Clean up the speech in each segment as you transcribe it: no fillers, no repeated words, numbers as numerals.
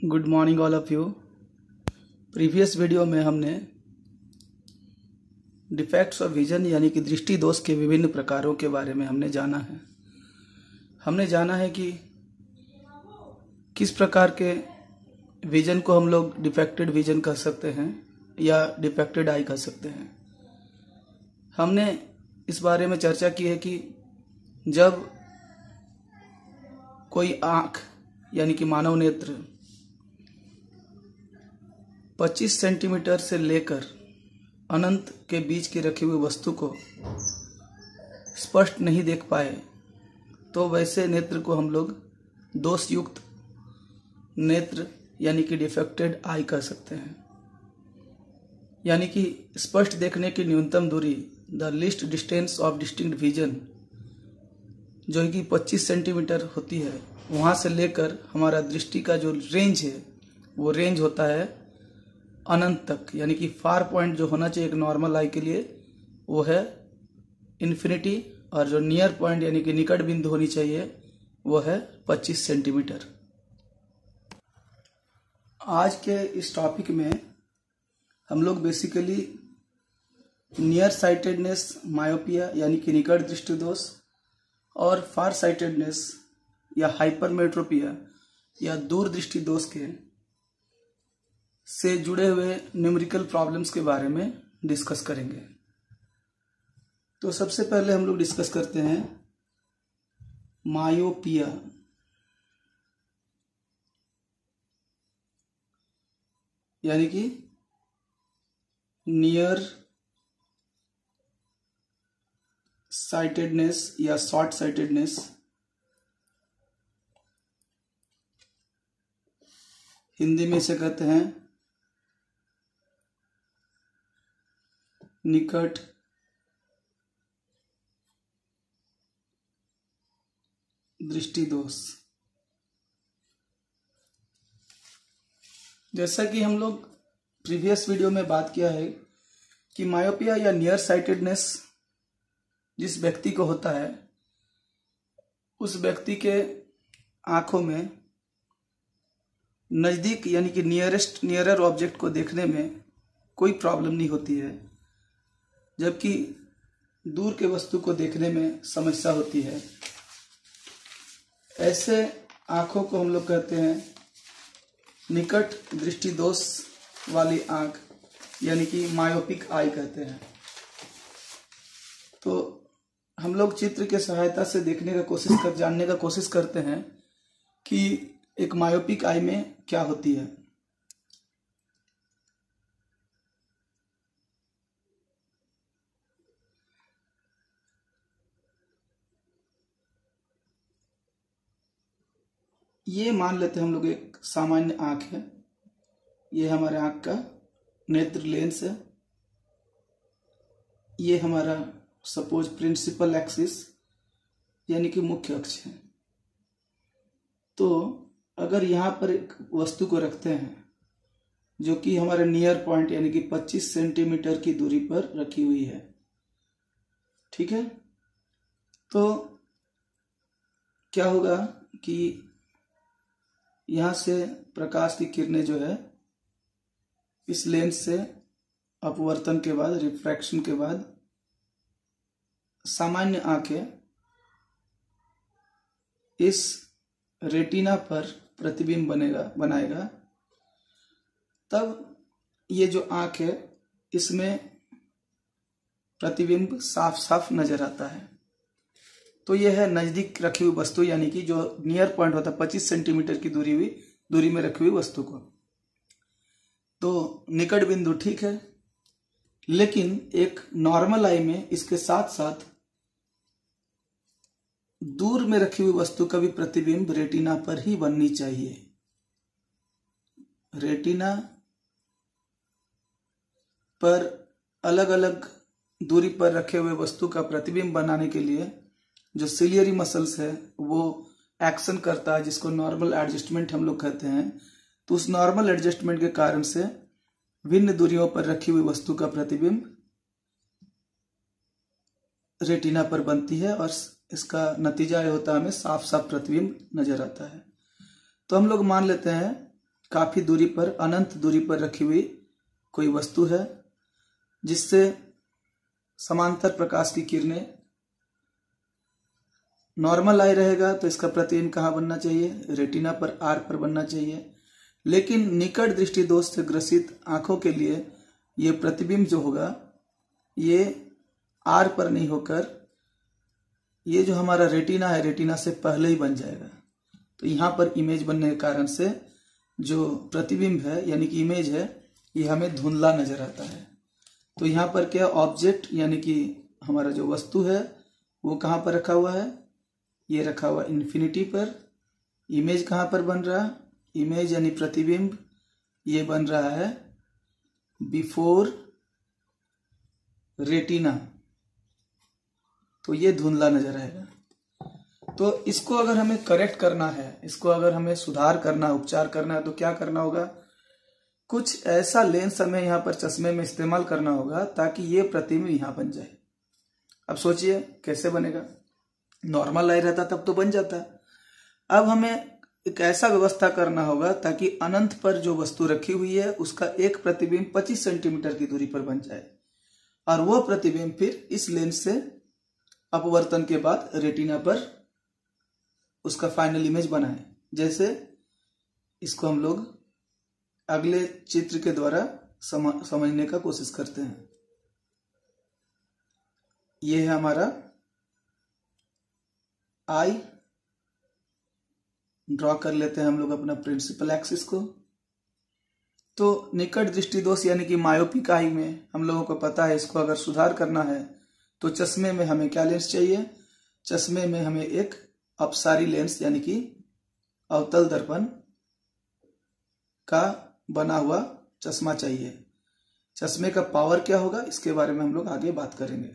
Good morning all of you. Previous video में हमने defects of vision यानी कि दृष्टि दोष के विभिन्न प्रकारों के बारे में हमने जाना है कि किस प्रकार के विजन को हम लोग डिफेक्टेड विजन कह सकते हैं या डिफेक्टेड आई कह सकते हैं। हमने इस बारे में चर्चा की है कि जब कोई आँख यानी कि मानव नेत्र 25 सेंटीमीटर से लेकर अनंत के बीच की रखी हुई वस्तु को स्पष्ट नहीं देख पाए तो वैसे नेत्र को हम लोग दोषयुक्त नेत्र यानी कि डिफेक्टेड आई कह सकते हैं। यानी कि स्पष्ट देखने की न्यूनतम दूरी the least distance of distinct vision जो कि 25 सेंटीमीटर होती है, वहाँ से लेकर हमारा दृष्टि का जो रेंज है वो रेंज होता है अनंत तक। यानी कि फार पॉइंट जो होना चाहिए एक नॉर्मल आई के लिए वो है इन्फिनिटी, और जो नियर पॉइंट यानी कि निकट बिंदु होनी चाहिए वो है 25 सेंटीमीटर। आज के इस टॉपिक में हम लोग बेसिकली नियर साइटेडनेस मायोपिया यानी कि निकट दृष्टि दोष और फार साइटेडनेस या हाइपरमेट्रोपिया या दूर दृष्टि दोष के से जुड़े हुए न्यूमेरिकल प्रॉब्लम्स के बारे में डिस्कस करेंगे। तो सबसे पहले हम लोग डिस्कस करते हैं मायोपिया। यानी कि नियर साइटेडनेस या शॉर्ट साइटेडनेस, हिंदी में इसे कहते हैं निकट दृष्टि दोष। जैसा कि हम लोग प्रीवियस वीडियो में बात किया है कि मायोपिया या नियर साइटेडनेस जिस व्यक्ति को होता है उस व्यक्ति के आंखों में नज़दीक यानी कि नियरर ऑब्जेक्ट को देखने में कोई प्रॉब्लम नहीं होती है, जबकि दूर के वस्तु को देखने में समस्या होती है। ऐसे आँखों को हम लोग कहते हैं निकट दृष्टि दोष वाली आँख यानी कि मायोपिक आई कहते हैं। तो हम लोग चित्र के सहायता से जानने का कोशिश करते हैं कि एक मायोपिक आई में क्या होती है। ये मान लेते हैं हम लोग एक सामान्य आंख है, ये हमारे आंख का नेत्र लेंस है, ये हमारा सपोज प्रिंसिपल एक्सिस यानी कि मुख्य अक्ष है। तो अगर यहाँ पर एक वस्तु को रखते हैं जो कि हमारे नियर पॉइंट यानी कि 25 सेंटीमीटर की दूरी पर रखी हुई है, ठीक है, तो क्या होगा कि यहाँ से प्रकाश की किरणें जो है इस लेंस से अपवर्तन के बाद रिफ्रैक्शन के बाद सामान्य आंखें इस रेटिना पर प्रतिबिंब बनाएगा। तब ये जो आंख है इसमें प्रतिबिंब साफ साफ नजर आता है। तो यह है नजदीक रखी हुई वस्तु यानी कि जो नियर पॉइंट होता है 25 सेंटीमीटर की दूरी में रखी हुई वस्तु को। तो निकट बिंदु ठीक है, लेकिन एक नॉर्मल आई में इसके साथ साथ दूर में रखी हुई वस्तु का भी प्रतिबिंब रेटिना पर ही बननी चाहिए। रेटिना पर अलग अलग दूरी पर रखे हुए वस्तु का प्रतिबिंब बनाने के लिए जो सिलियरी मसल्स है वो एक्शन करता है, जिसको नॉर्मल एडजस्टमेंट हम लोग कहते हैं। तो उस नॉर्मल एडजस्टमेंट के कारण से भिन्न दूरियों पर रखी हुई वस्तु का प्रतिबिंब रेटिना पर बनती है और इसका नतीजा यह होता है हमें साफ साफ प्रतिबिंब नजर आता है। तो हम लोग मान लेते हैं काफी दूरी पर, अनंत दूरी पर रखी हुई कोई वस्तु है जिससे समांतर प्रकाश की किरणें, नॉर्मल आई रहेगा तो इसका प्रतिबिंब कहाँ बनना चाहिए, रेटिना पर, आर पर बनना चाहिए। लेकिन निकट दृष्टि दोष से ग्रसित आंखों के लिए ये प्रतिबिंब जो होगा ये आर पर नहीं होकर ये जो हमारा रेटिना है, रेटिना से पहले ही बन जाएगा। तो यहाँ पर इमेज बनने के कारण से जो प्रतिबिंब है यानी कि इमेज है ये हमें धुंधला नजर आता है। तो यहाँ पर क्या ऑब्जेक्ट यानी कि हमारा जो वस्तु है वो कहाँ पर रखा हुआ है, ये रखा हुआ इन्फिनिटी पर। इमेज कहाँ पर बन रहा है, इमेज यानी प्रतिबिंब ये बन रहा है बिफोर रेटिना, तो ये धुंधला नजर आएगा। तो इसको अगर हमें करेक्ट करना है, इसको अगर हमें सुधार करना, उपचार करना है तो क्या करना होगा, कुछ ऐसा लेंस हमें यहाँ पर चश्मे में इस्तेमाल करना होगा ताकि ये प्रतिबिंब यहाँ बन जाए। अब सोचिए कैसे बनेगा, नॉर्मल लाइट रहता तब तो बन जाता। अब हमें एक ऐसा व्यवस्था करना होगा ताकि अनंत पर जो वस्तु रखी हुई है उसका एक प्रतिबिंब 25 सेंटीमीटर की दूरी पर बन जाए और वो प्रतिबिंब फिर इस लेंस से अपवर्तन के बाद रेटिना पर उसका फाइनल इमेज बनाए। जैसे इसको हम लोग अगले चित्र के द्वारा समझने का कोशिश करते हैं। ये है हमारा आई, ड्रॉ कर लेते हैं हम लोग अपना प्रिंसिपल एक्सिस को। तो निकट दृष्टि दोष यानी कि मायोपिक आई में हम लोगों को पता है, इसको अगर सुधार करना है तो चश्मे में हमें क्या लेंस चाहिए, चश्मे में हमें एक अपसारी लेंस यानी कि अवतल दर्पण का बना हुआ चश्मा चाहिए। चश्मे का पावर क्या होगा इसके बारे में हम लोग आगे बात करेंगे।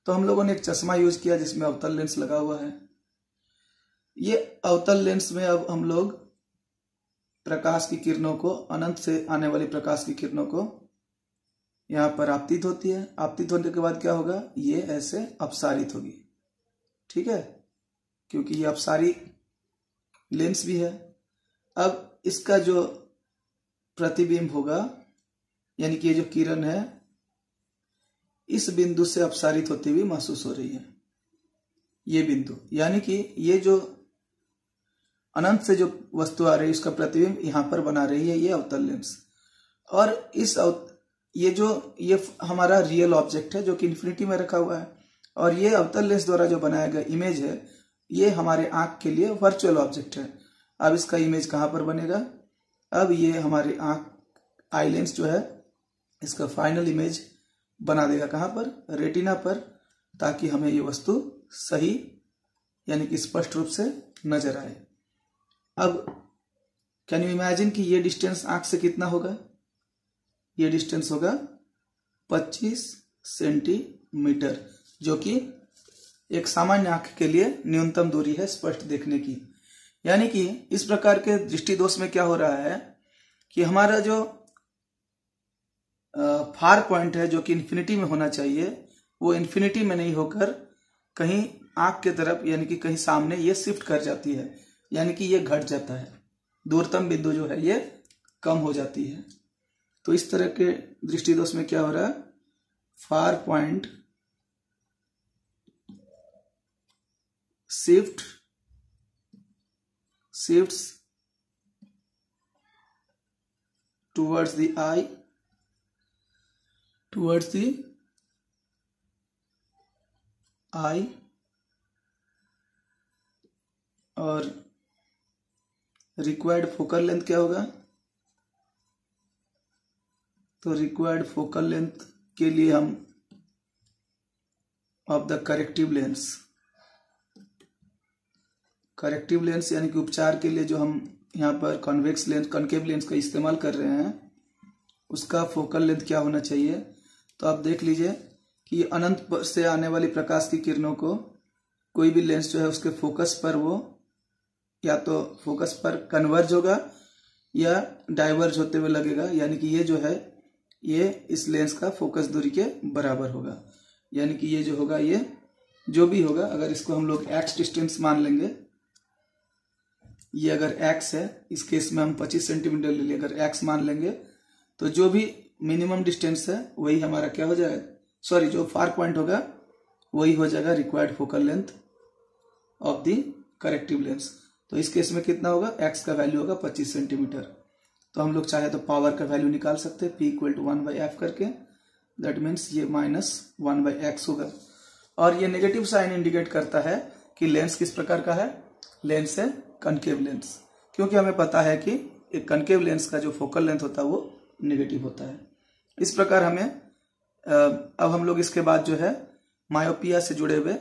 तो हम लोगों ने एक चश्मा यूज किया जिसमें अवतल लेंस लगा हुआ है। ये अवतल लेंस में अब हम लोग प्रकाश की किरणों को, अनंत से आने वाली प्रकाश की किरणों को यहाँ पर आपतित होती है। आपतित होने के बाद क्या होगा, ये ऐसे अपसारित होगी, ठीक है, क्योंकि ये अपसारी लेंस भी है। अब इसका जो प्रतिबिंब होगा यानी कि ये जो किरण है इस बिंदु से अपसारित होती हुई महसूस हो रही है, ये बिंदु, यानी कि ये जो अनंत से जो वस्तु आ रही है उसका प्रतिबिंब यहां पर बना रही है ये अवतल लेंस। और ये हमारा रियल ऑब्जेक्ट है जो कि इन्फिनिटी में रखा हुआ है, और ये अवतल लेंस द्वारा जो बनाया गया इमेज है ये हमारे आंख के लिए वर्चुअल ऑब्जेक्ट है। अब इसका इमेज कहां पर बनेगा, अब ये हमारे आंख आई लेंस जो है इसका फाइनल इमेज बना देगा कहां पर, रेटिना पर, ताकि हमें ये वस्तु सही यानी कि स्पष्ट रूप से नजर आए। अब कैन यू इमेजिन कि ये डिस्टेंस आंख से कितना होगा, ये डिस्टेंस होगा 25 सेंटीमीटर, जो कि एक सामान्य आंख के लिए न्यूनतम दूरी है स्पष्ट देखने की। यानी कि इस प्रकार के दृष्टि दोष में क्या हो रहा है कि हमारा जो फार पॉइंट है जो कि इन्फिनिटी में होना चाहिए वो इन्फिनिटी में नहीं होकर कहीं आंख के तरफ यानी कि कहीं सामने ये शिफ्ट कर जाती है, यानी कि ये घट जाता है, दूरतम बिंदु जो है ये कम हो जाती है। तो इस तरह के दृष्टि दोष में क्या हो रहा है, far point shifts towards the eye, और रिक्वायर्ड फोकल लेंथ क्या होगा, तो रिक्वायर्ड फोकल लेंथ के लिए हम ऑफ द करेक्टिव लेंस यानी कि उपचार के लिए जो हम यहाँ पर कॉन्केव लेंस का इस्तेमाल कर रहे हैं उसका फोकल लेंथ क्या होना चाहिए। तो आप देख लीजिए कि अनंत से आने वाली प्रकाश की किरणों को कोई भी लेंस जो है उसके फोकस पर वो या तो फोकस पर कन्वर्ज होगा या डाइवर्ज होते हुए लगेगा, यानी कि ये जो है ये इस लेंस का फोकस दूरी के बराबर होगा। यानी कि ये जो होगा ये जो भी होगा, अगर इसको हम लोग एक्स डिस्टेंस मान लेंगे ये अगर x है, इस केस में हम 25 सेंटीमीटर ले लें, अगर x मान लेंगे तो जो भी मिनिमम डिस्टेंस है वही हमारा क्या हो जाएगा, सॉरी जो फार पॉइंट होगा वही हो जाएगा required focal length of the corrective lens. तो इस केस में कितना होगा, x का वैल्यू होगा 25 सेंटीमीटर। तो हम लोग चाहे तो पावर का वैल्यू निकाल सकते हैं, p इक्वल टू 1/f करके, दैट मीन्स ये -1/x होगा। और ये नेगेटिव साइन इंडिकेट करता है कि लेंस किस प्रकार का है, लेंस है कनकेव लेंस, क्योंकि हमें पता है कि एक कनकेव लेंस का जो फोकल लेंथ होता है वो नेगेटिव होता है। इस प्रकार हमें अब हम लोग इसके बाद जो है मायोपिया से जुड़े हुए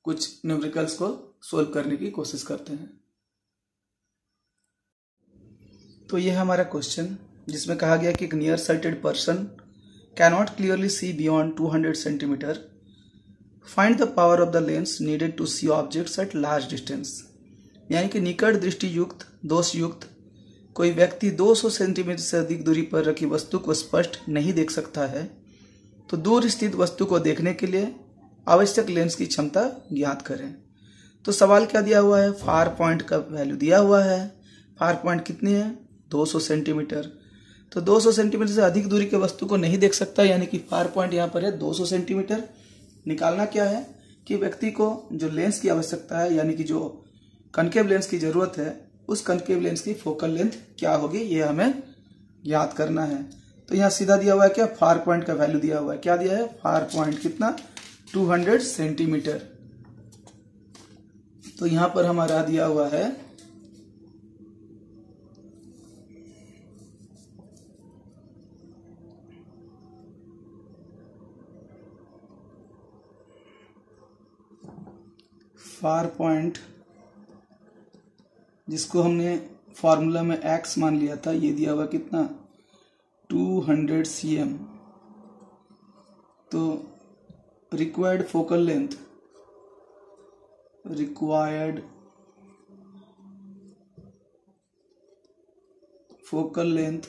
कुछ न्यूमेरिकल्स को सोल्व करने की कोशिश करते हैं। तो यह हमारा क्वेश्चन जिसमें कहा गया कि एक near sighted person cannot clearly see beyond 200 centimetre, find the power of the lens needed to see objects at large distance. यानी कि निकट दृष्टि युक्त दोष युक्त कोई व्यक्ति 200 सेंटीमीटर से अधिक दूरी पर रखी वस्तु को स्पष्ट नहीं देख सकता है, तो दूर स्थित वस्तु को देखने के लिए आवश्यक लेंस की क्षमता ज्ञात करें। तो सवाल क्या दिया हुआ है, फार पॉइंट का वैल्यू दिया हुआ है। फार पॉइंट कितनी है, 200 सेंटीमीटर। तो 200 सेंटीमीटर से अधिक दूरी के वस्तु को नहीं देख सकता, यानी कि फार पॉइंट यहाँ पर है 200 सेंटीमीटर। निकालना क्या है कि व्यक्ति को जो लेंस की आवश्यकता है, यानी कि जो कनकेव लेंस की जरूरत है, उस कनकेव लेंस की फोकल लेंथ क्या होगी ये हमें याद करना है। तो यहाँ सीधा दिया हुआ है क्या, फार पॉइंट का वैल्यू दिया हुआ है, क्या दिया है, फार पॉइंट कितना 200 सेंटीमीटर। तो यहां पर हमारा दिया हुआ है फार पॉइंट, जिसको हमने फॉर्मूला में x मान लिया था, ये दिया हुआ कितना 200 cm। तो required focal length, required focal length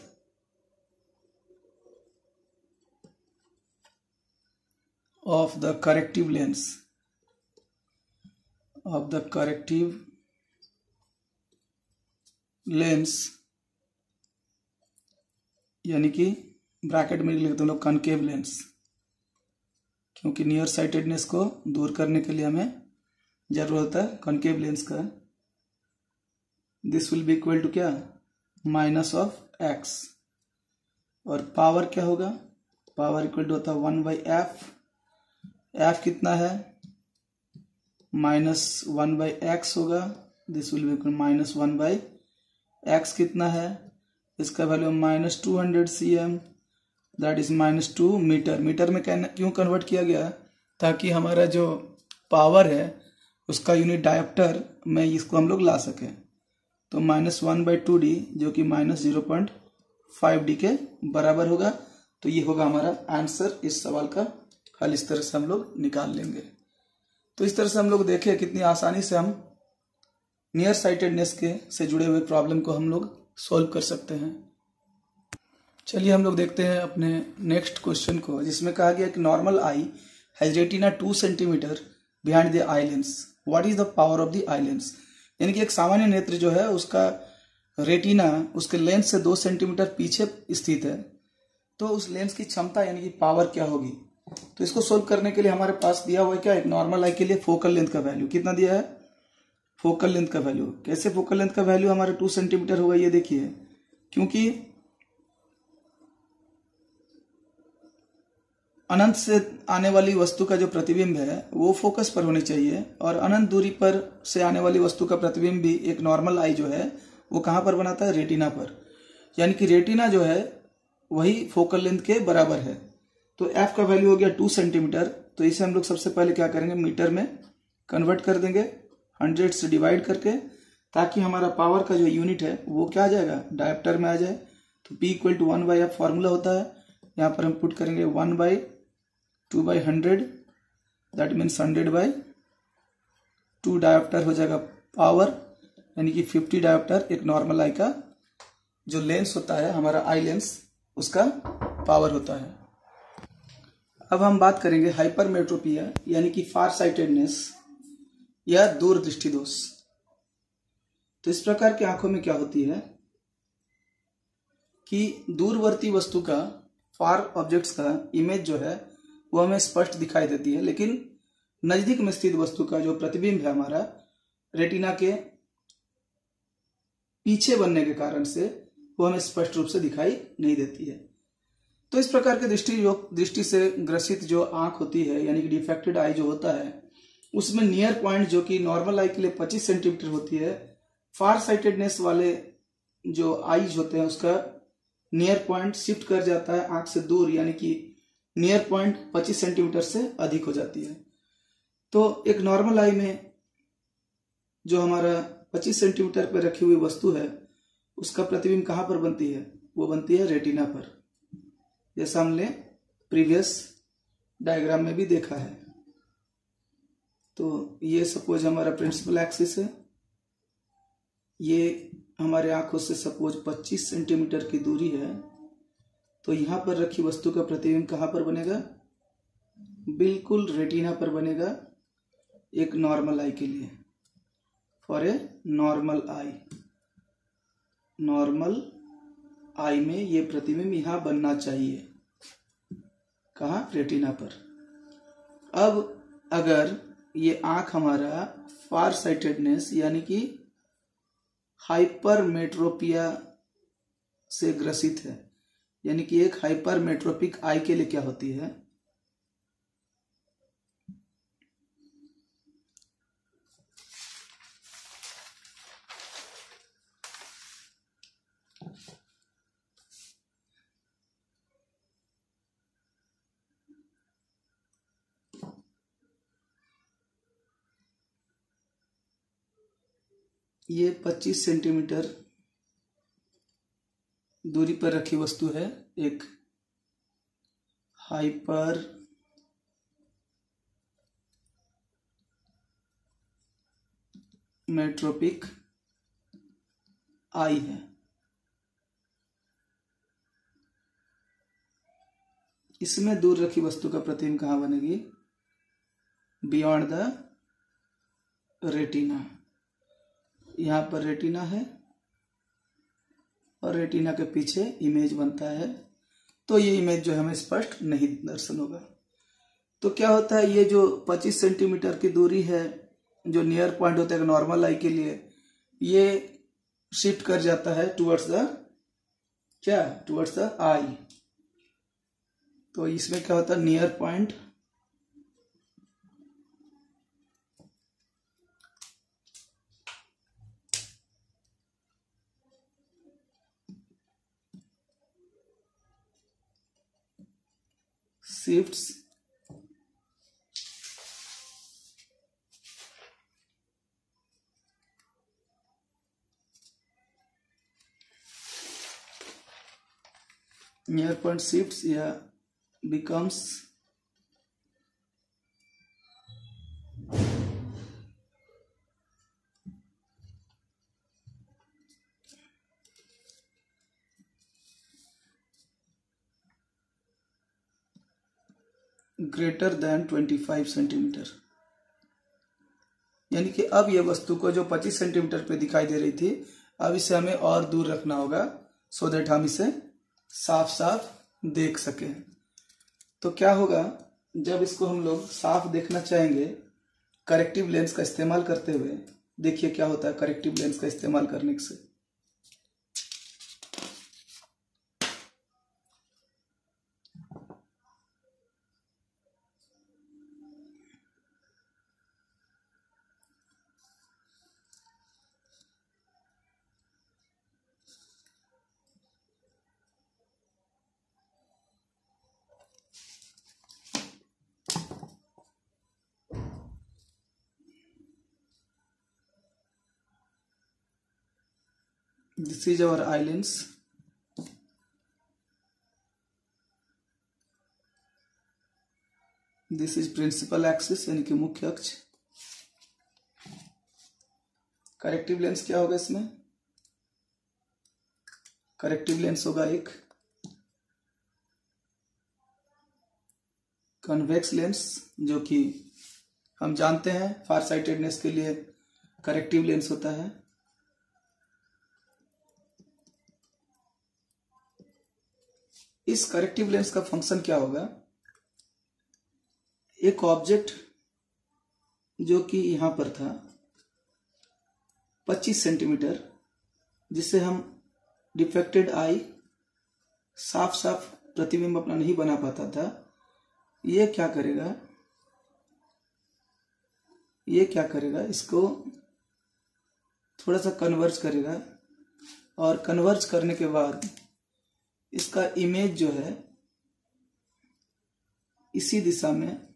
of the corrective lens, of the corrective lens, यानी कि ब्रैकेट में लिखते हैं लोग कनकेव लेंस, क्योंकि नियर साइटेडनेस को दूर करने के लिए हमें जरूरत होता है कनकेव लेंस का। This will be equal to क्या, माइनस ऑफ एक्स, और पावर क्या होगा, पावर इक्वल टू होता है 1/f। f कितना है, -1/x होगा, this will be equal -1/x कितना है, इसका value -200 cm, that is -2 metre. Metre में क्यों कन्वर्ट किया गया, ताकि हमारा जो पावर है उसका यूनिट डायोप्टर में इसको हम लोग ला सकें। तो -1/2d जो कि -0.5d के बराबर होगा। तो ये होगा हमारा आंसर इस सवाल का हल। इस तरह से हम लोग निकाल लेंगे। तो इस तरह से हम लोग देखें कितनी आसानी से हम नियर साइटेडनेस के से जुड़े हुए प्रॉब्लम को हम लोग सोल्व कर सकते हैं। चलिए हम लोग देखते हैं अपने नेक्स्ट क्वेश्चन को, जिसमें कहा गया कि normal I has retina 2 centimetre behind the eye lens, what is the power of the eye lens. यानी कि एक सामान्य नेत्र जो है उसका रेटिना उसके लेंस से 2 सेंटीमीटर पीछे स्थित है, तो उस लेंस की क्षमता यानी कि पावर क्या होगी। तो इसको सोल्व करने के लिए हमारे पास दिया हुआ है क्या, एक नॉर्मल आई के लिए फोकल लेंथ का वैल्यू कितना दिया है, फोकल लेंथ का वैल्यू। कैसे फोकल लेंथ का वैल्यू हमारा 2 सेंटीमीटर होगा, ये देखिए, क्योंकि अनंत से आने वाली वस्तु का जो प्रतिबिंब है वो फोकस पर होनी चाहिए, और अनंत दूरी पर से आने वाली वस्तु का प्रतिबिंब भी एक नॉर्मल आई जो है वो कहां पर बनाता है, रेटिना पर। यानी कि रेटिना जो है वही फोकल लेंथ के बराबर है। तो f का वैल्यू हो गया 2 सेंटीमीटर। तो इसे हम लोग सबसे पहले क्या करेंगे, मीटर में कन्वर्ट कर देंगे 100 से डिवाइड करके, ताकि हमारा पावर का जो यूनिट है वो क्या आ जाएगा, डायोप्टर में आ जाए। तो p equal to 1/f formula होता है, यहाँ पर हम पुट करेंगे 1/2/100, दैट मीन्स 100/2 डायोप्टर हो जाएगा पावर, यानी कि 50 डायोप्टर एक नॉर्मल आई का जो लेंस होता है हमारा आई लेंस उसका पावर होता है। अब हम बात करेंगे हाइपरमेट्रोपिया यानी कि फार साइटेडनेस या दूरदृष्टि दोष। तो इस प्रकार की आंखों में क्या होती है कि दूरवर्ती वस्तु का, फार ऑब्जेक्ट्स का इमेज जो है वो हमें स्पष्ट दिखाई देती है, लेकिन नजदीक में स्थित वस्तु का जो प्रतिबिंब है हमारा रेटिना के पीछे बनने के कारण से वो हमें स्पष्ट रूप से दिखाई नहीं देती है। तो इस प्रकार के दृष्टि से ग्रसित जो आंख होती है, यानी कि डिफेक्टेड आई जो होता है, उसमें नियर पॉइंट जो कि नॉर्मल आई के लिए 25 सेंटीमीटर होती है, फार साइटेडनेस वाले जो आईज होते हैं उसका नियर पॉइंट शिफ्ट कर जाता है आंख से दूर, यानी कि नियर पॉइंट 25 सेंटीमीटर से अधिक हो जाती है। तो एक नॉर्मल आई में जो हमारा 25 सेंटीमीटर पर रखी हुई वस्तु है उसका प्रतिबिंब कहां पर बनती है? वो बनती है रेटिना पर, जैसा हमने प्रीवियस डायग्राम में भी देखा है। तो ये सपोज हमारा प्रिंसिपल एक्सिस है, ये हमारे आंखों से सपोज 25 सेंटीमीटर की दूरी है, तो यहां पर रखी वस्तु का प्रतिबिंब कहां पर बनेगा? बिल्कुल रेटिना पर बनेगा, एक नॉर्मल आई के लिए, for a normal eye. Normal eye में ये प्रतिबिंब यहां बनना चाहिए, कहां? रेटिना पर। अब अगर ये आंख हमारा फार साइटेडनेस यानी कि हाइपरमेट्रोपिया से ग्रसित है, यानी कि एक हाइपरमेट्रोपिक आई के लिए क्या होती है? ये 25 सेंटीमीटर दूरी पर रखी वस्तु है, एक हाइपर मेट्रोपिक आई है। इसमें दूर रखी वस्तु का प्रतिबिंब कहां बनेगी? Beyond the retina. यहां पर रेटिना है और रेटिना के पीछे इमेज बनता है, तो ये इमेज जो है हमें स्पष्ट नहीं दर्शन होगा। तो क्या होता है, ये जो 25 सेंटीमीटर की दूरी है जो नियर पॉइंट होता है नॉर्मल आई के लिए, ये शिफ्ट कर जाता है टुवर्ड्स द क्या? टुवर्ड्स द आई। तो इसमें क्या होता है, near point shifts near point shifts या becomes ग्रेटर देन 25 सेंटीमीटर। यानी कि अब यह वस्तु को जो 25 सेंटीमीटर पे दिखाई दे रही थी, अब इसे हमें और दूर रखना होगा सो दैट हम इसे साफ साफ देख सकें। तो क्या होगा, जब इसको हम लोग साफ देखना चाहेंगे करेक्टिव लेंस का इस्तेमाल करते हुए, देखिए क्या होता है करेक्टिव लेंस का इस्तेमाल करने से। This is our eye lens. This is principal axis यानी कि मुख्य अक्ष। करेक्टिव लेंस क्या होगा इसमें? करेक्टिव लेंस होगा एक कन्वेक्स लेंस, जो कि हम जानते हैं फार साइटेडनेस के लिए करेक्टिव लेंस होता है। इस करेक्टिव लेंस का फंक्शन क्या होगा, एक ऑब्जेक्ट जो कि यहां पर था 25 सेंटीमीटर, जिसे हम डिफेक्टेड आई साफ साफ प्रतिबिंब अपना नहीं बना पाता था, ये क्या करेगा, इसको थोड़ा सा कन्वर्ज करेगा, और कन्वर्ज करने के बाद इसका इमेज जो है इसी दिशा में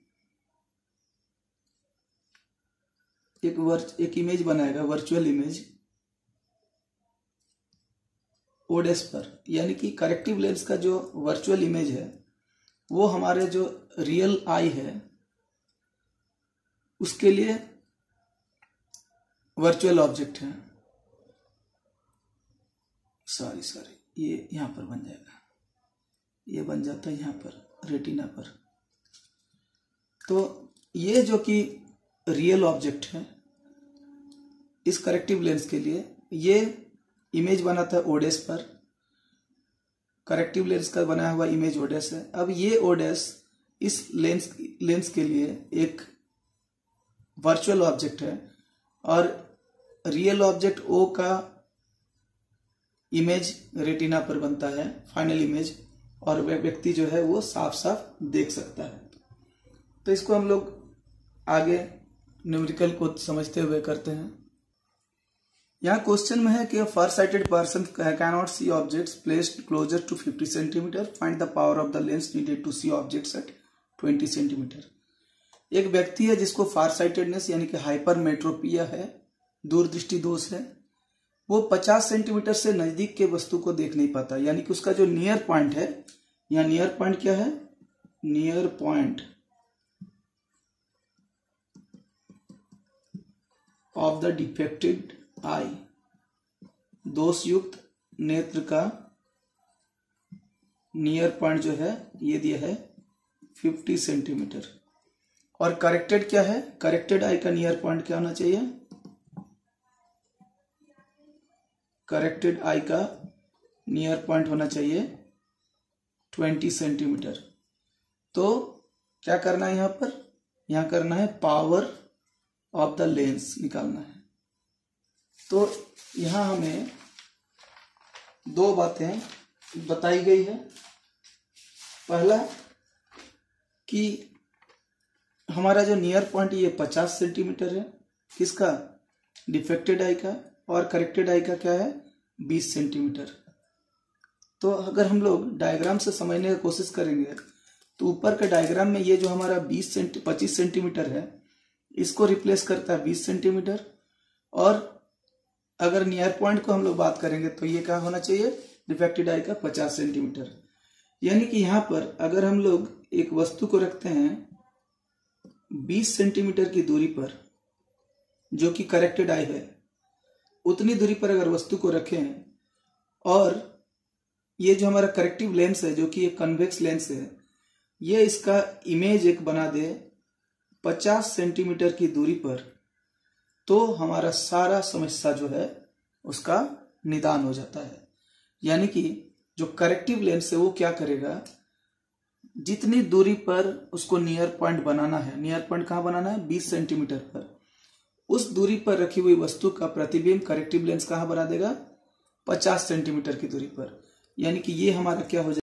एक इमेज बनाएगा, वर्चुअल इमेज ओडेस पर। यानी कि करेक्टिव लेंस का जो वर्चुअल इमेज है वो हमारे जो रियल आई है उसके लिए वर्चुअल ऑब्जेक्ट है। सॉरी ये यहां पर बन जाएगा, ये बन जाता है यहां पर रेटिना पर। तो ये जो कि रियल ऑब्जेक्ट है इस करेक्टिव लेंस के लिए, ये इमेज बना था ओडेस पर, करेक्टिव लेंस का बनाया हुआ इमेज ओडेस है। अब ये ओडेस इस लेंस के लिए एक वर्चुअल ऑब्जेक्ट है, और रियल ऑब्जेक्ट ओ का इमेज रेटिना पर बनता है, फाइनल इमेज, और व्यक्ति जो है वो साफ साफ देख सकता है। तो इसको हम लोग आगे न्यूमेरिकल को समझते हुए करते हैं। यहाँ क्वेश्चन में है कि far sighted person can not see objects placed closer to 50 centimetre, find the power of the lens needed to see objects at 20 centimetre. एक व्यक्ति है जिसको फार साइटेडनेस यानी कि हाइपरमेट्रोपिया है, दूरदृष्टि दोष है, वो 50 सेंटीमीटर से नजदीक के वस्तु को देख नहीं पाता। यानी कि उसका जो नियर पॉइंट है, यहाँ नियर पॉइंट क्या है, near point of the defected eye, दोषयुक्त नेत्र का नियर पॉइंट जो है ये दिया है 50 सेंटीमीटर। और करेक्टेड क्या है, करेक्टेड आई का नियर पॉइंट क्या होना चाहिए, करेक्टेड आई का नियर पॉइंट होना चाहिए 20 सेंटीमीटर। तो क्या करना है, यहां करना है पावर ऑफ द लेंस निकालना है। तो यहां हमें दो बातें बताई गई है। पहला कि हमारा जो नियर पॉइंट ये 50 सेंटीमीटर है, किसका, डिफेक्टेड आई का, और करेक्टेड आई का क्या है 20 सेंटीमीटर। तो अगर हम लोग डायग्राम से समझने की कोशिश करेंगे तो ऊपर के डायग्राम में ये जो हमारा 25 सेंटीमीटर है इसको रिप्लेस करता है 20 सेंटीमीटर, और अगर नियर पॉइंट को हम लोग बात करेंगे तो ये क्या होना चाहिए, डिफेक्टेड आई का 50 सेंटीमीटर। यानी कि यहां पर अगर हम लोग एक वस्तु को रखते हैं 20 सेंटीमीटर की दूरी पर, जो कि करेक्टेड आई है, उतनी दूरी पर अगर वस्तु को रखें, और ये जो हमारा करेक्टिव लेंस है जो कि एक कन्वेक्स लेंस है, ये इसका इमेज एक बना दे 50 सेंटीमीटर की दूरी पर, तो हमारा सारा समस्या जो है उसका निदान हो जाता है। यानी कि जो करेक्टिव लेंस है वो क्या करेगा, जितनी दूरी पर उसको नियर पॉइंट बनाना है, नियर पॉइंट कहां बनाना है 20 सेंटीमीटर पर, उस दूरी पर रखी हुई वस्तु का प्रतिबिंब करेक्टिव लेंस कहां बना देगा 50 सेंटीमीटर की दूरी पर। यानी कि ये हमारा क्या हो जाएगा,